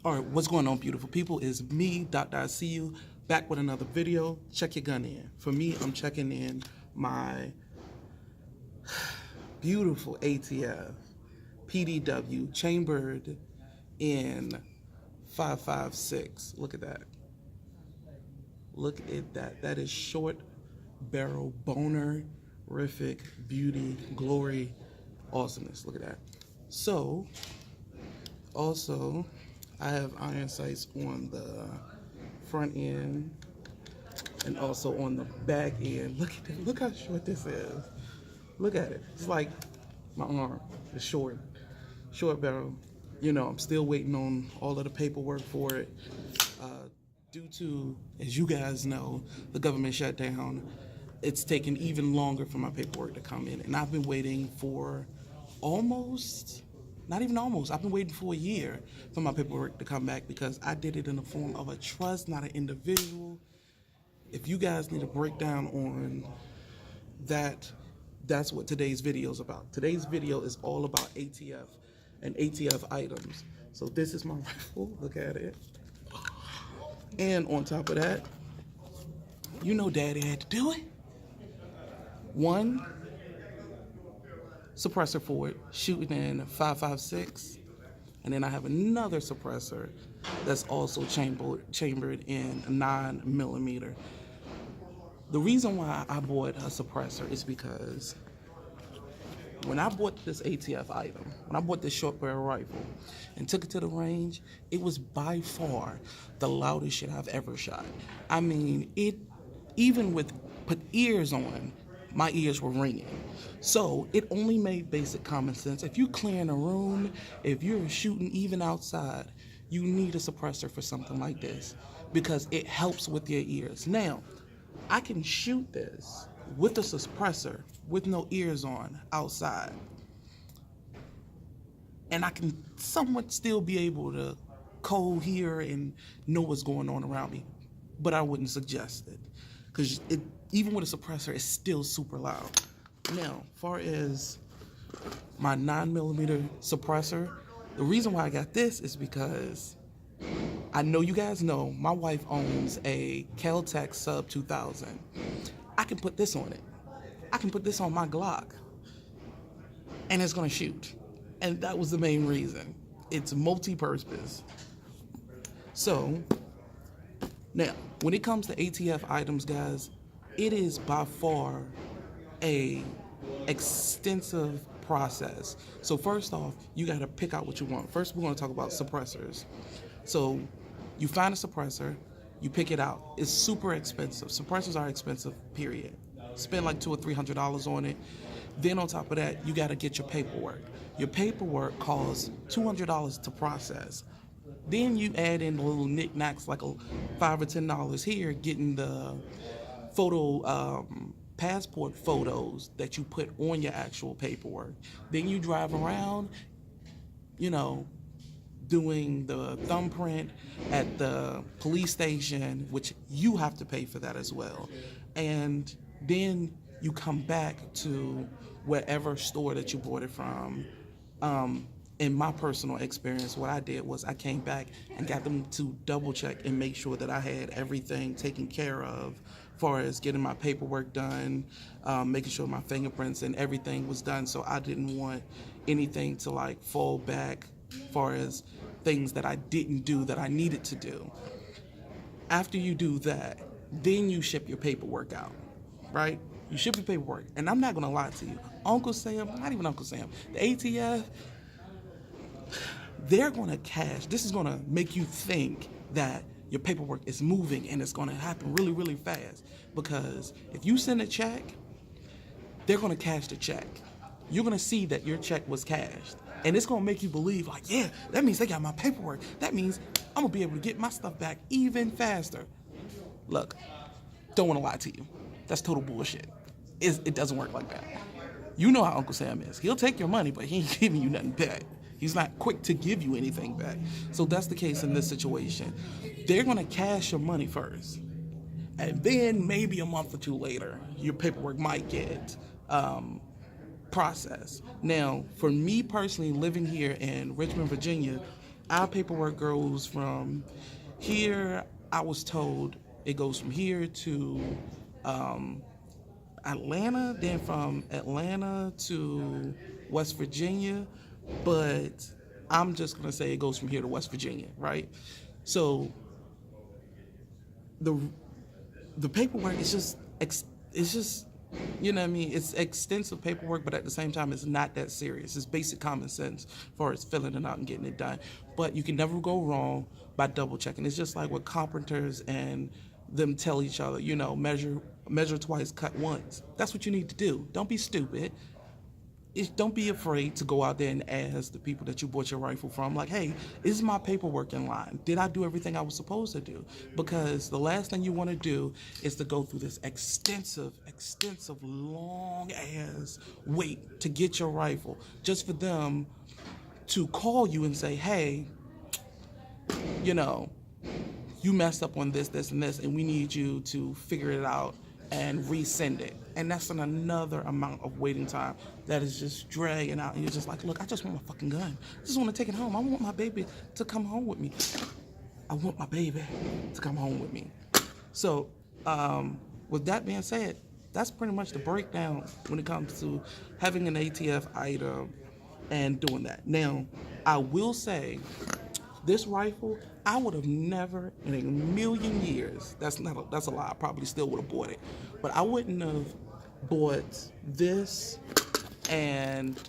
All right, what's going on, beautiful people? Is me, I see you, back with another video. Check your gun in. For me, I'm checking in my beautiful A.T.F. PDW chambered in 5.56. Look at that. Look at that. That is short barrel boner-rific beauty, glory, awesomeness. Look at that. So, also, I have iron sights on the front end and also on the back end. Look at that. Look how short this is. Look at it. It's like my arm. It's short barrel. You know, I'm still waiting on all of the paperwork for it. Due to, as you guys know, the government shutdown, it's taken even longer for my paperwork to come in. And I've been waiting for not even almost, I've been waiting for a year for my paperwork to come back because I did it in the form of a trust, not an individual. If you guys need a breakdown on that, that's what today's video is about. Today's video is all about A.T.F. and A.T.F. items. So this is my rifle, look at it. And on top of that, you know Daddy had to do it. One suppressor for it, shooting in 5.56. And then I have another suppressor that's also chambered in 9mm. The reason why I bought a suppressor is because when I bought this A.T.F. item, when I bought this short barrel rifle and took it to the range, it was by far the loudest shit I've ever shot. I mean, even with put ears on, my ears were ringing. So it only made basic common sense. If you're clearing a room, if you're shooting even outside, you need a suppressor for something like this because it helps with your ears. Now, I can shoot this with a suppressor with no ears on outside, and I can somewhat still be able to cohere and know what's going on around me, but I wouldn't suggest it because even with a suppressor, it's still super loud. Now, as far as my 9mm suppressor, the reason why I got this is because I know you guys know my wife owns a Kel-Tec Sub 2000. I can put this on it. I can put this on my Glock, and it's gonna shoot. And that was the main reason. It's multi-purpose. So, now, when it comes to A.T.F. items, guys, it is by far a extensive process. So first off, you gotta pick out what you want. First, we're gonna talk about suppressors. So, you find a suppressor, you pick it out. It's super expensive. Suppressors are expensive, period. Spend like $200 or $300 on it. Then on top of that, you gotta get your paperwork. Your paperwork costs $200 to process. Then you add in the little knickknacks like $5 or $10 here, getting the photo, passport photos that you put on your actual paperwork. Then you drive around, you know, doing the thumbprint at the police station, which you have to pay for that as well. And then you come back to whatever store that you bought it from. In my personal experience, what I did was I came back and got them to double check and make sure that I had everything taken care of as far as getting my paperwork done, making sure my fingerprints and everything was done. So I didn't want anything to like fall back as far as things that I didn't do that I needed to do. After you do that, then you ship your paperwork out, right? You ship your paperwork. And I'm not gonna lie to you, Uncle Sam, not even Uncle Sam, the A.T.F., they're gonna cash. This is gonna make you think that your paperwork is moving and it's gonna happen really, really fast. Because if you send a check, they're gonna cash the check. You're gonna see that your check was cashed. And it's gonna make you believe, like, yeah, that means they got my paperwork. That means I'm gonna be able to get my stuff back even faster. Look, don't wanna lie to you. That's total bullshit. It doesn't work like that. You know how Uncle Sam is. He'll take your money, but he ain't giving you nothing back. He's not quick to give you anything back. So that's the case in this situation. They're gonna cash your money first. And then maybe a month or two later, your paperwork might get processed. Now, for me personally, living here in Richmond, Virginia, Our paperwork goes from here. I was told it goes from here to um, Atlanta, then from Atlanta to West Virginia, but I'm just gonna say it goes from here to West Virginia, right? So the the paperwork is just it's just you know what I mean. It's extensive paperwork, but at the same time, it's not that serious. It's basic common sense as far as filling it out and getting it done. But you can never go wrong by double checking. It's just like with carpenters and them tell each other, measure twice, cut once. That's what you need to do. Don't be stupid. Don't be afraid to go out there and ask the people that you bought your rifle from, like, hey, is my paperwork in line? Did I do everything I was supposed to do? Because the last thing you want to do is to go through this extensive, long ass wait to get your rifle just for them to call you and say, hey, you know, you messed up on this, and this, and we need you to figure it out and resend it. And that's another amount of waiting time that is just dragging out. And you're just like, look, I just want my fucking gun. I just want to take it home. I want my baby to come home with me. I want my baby to come home with me. So, with that being said, that's pretty much the breakdown when it comes to having an ATF item and doing that. Now, I will say, this rifle, I would have never in a million years, that's a lie, I probably still would have bought it, but I wouldn't have bought this and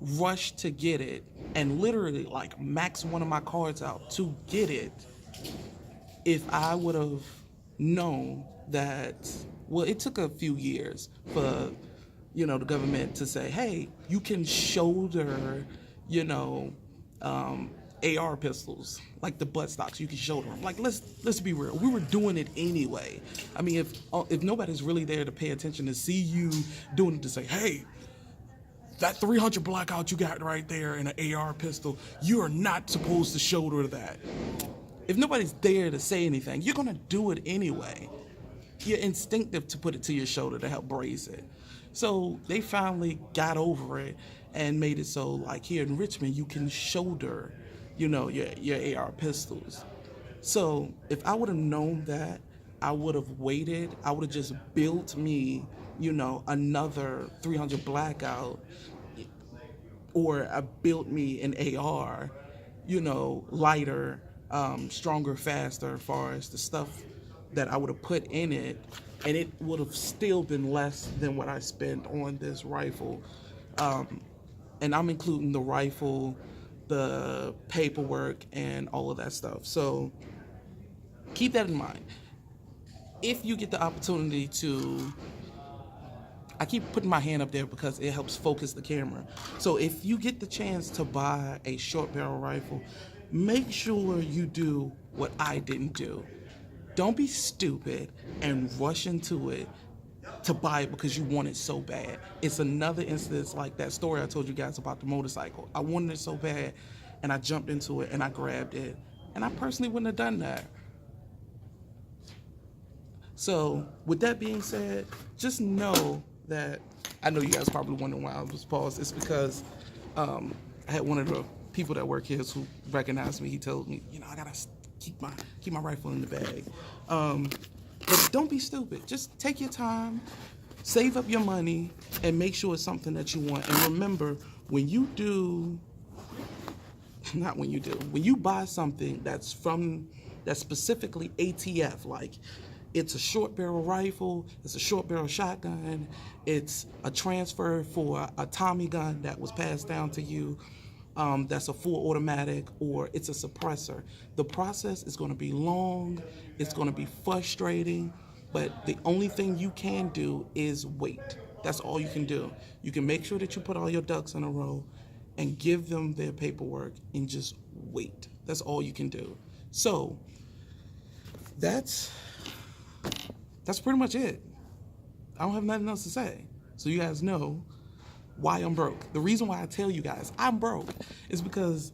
rushed to get it and literally like max one of my cards out to get it if I would have known that, well, it took a few years for, the government to say, hey, you can shoulder, AR pistols, like the butt stocks, you can shoulder them. Like, let's be real. We were doing it anyway. I mean, if nobody's really there to pay attention to see you doing it, to say, hey, that 300 blackout you got right there in an AR pistol, you are not supposed to shoulder that. If nobody's there to say anything, you're gonna do it anyway. You're instinctive to put it to your shoulder to help brace it. So they finally got over it and made it so, like, here in Richmond, you can shoulder, your AR pistols. So if I would have known that, I would have waited. I would have just built me, another 300 blackout, or I built me an AR, lighter, stronger, faster, as far as the stuff that I would have put in it, and it would have still been less than what I spent on this rifle. And I'm including the rifle, the paperwork, and all of that stuff. So keep that in mind. If you get the opportunity to, I keep putting my hand up there because it helps focus the camera. So if you get the chance to buy a short barrel rifle, make sure you do what I didn't do. Don't be stupid and rush into it to buy it because you want it so bad. It's another instance like that story I told you guys about the motorcycle. I wanted it so bad, and I jumped into it and I grabbed it. And I personally wouldn't have done that. So with that being said, just know that, I know you guys probably wondering why I was paused. It's because I had one of the people that work here who recognized me. He told me, I gotta keep my rifle in the bag. But don't be stupid. Just take your time, save up your money, and make sure it's something that you want. And remember, when you buy something that's specifically ATF, like it's a short barrel rifle, it's a short barrel shotgun, it's a transfer for a Tommy gun that was passed down to you, that's a full automatic, or it's a suppressor. The process is going to be long, it's going to be frustrating, but the only thing you can do is wait. That's all you can do. You can make sure that you put all your ducks in a row and give them their paperwork and just wait. That's all you can do. So that's pretty much it. I don't have nothing else to say. So you guys know why I'm broke. The reason why I tell you guys I'm broke is because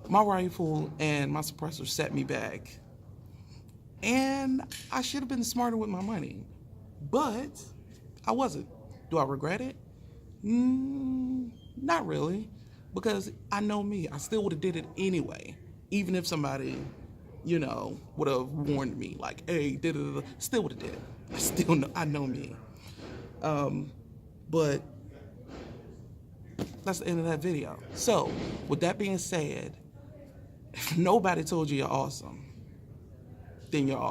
my rifle and my suppressor set me back. And I should have been smarter with my money. But I wasn't. Do I regret it? Not really. because I know me. I still would have did it anyway, even if somebody, would have warned me like, "Hey, still would have did it." I know me. But that's the end of that video. So, with that being said, if nobody told you you're awesome, then you're awesome.